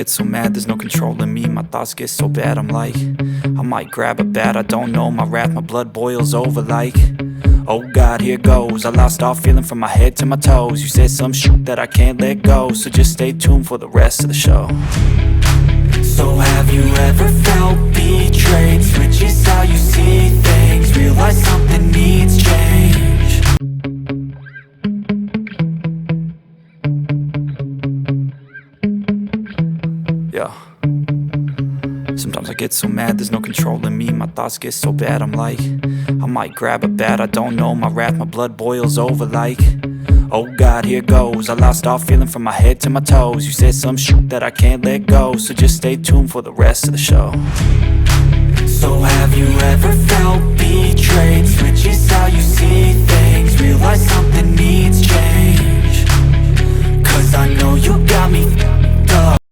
get so mad, there's no controlling me. My thoughts get so bad, I'm like, I might grab a bat, I don't know. My wrath, my blood boils over like, oh God, here goes. I lost all feeling from my head to my toes. You said some shit that I can't let go, so just stay tuned for the rest of the show. So have you ever felt betrayed? Switches how you see things, realize something needs change. Yeah. Sometimes I get so mad, there's no controlling me. My thoughts get so bad, I'm like, I might grab a bat, I don't know. My wrath, my blood boils over like, oh God, here goes. I lost all feeling from my head to my toes. You said some shit that I can't let go, so just stay tuned for the rest of the show.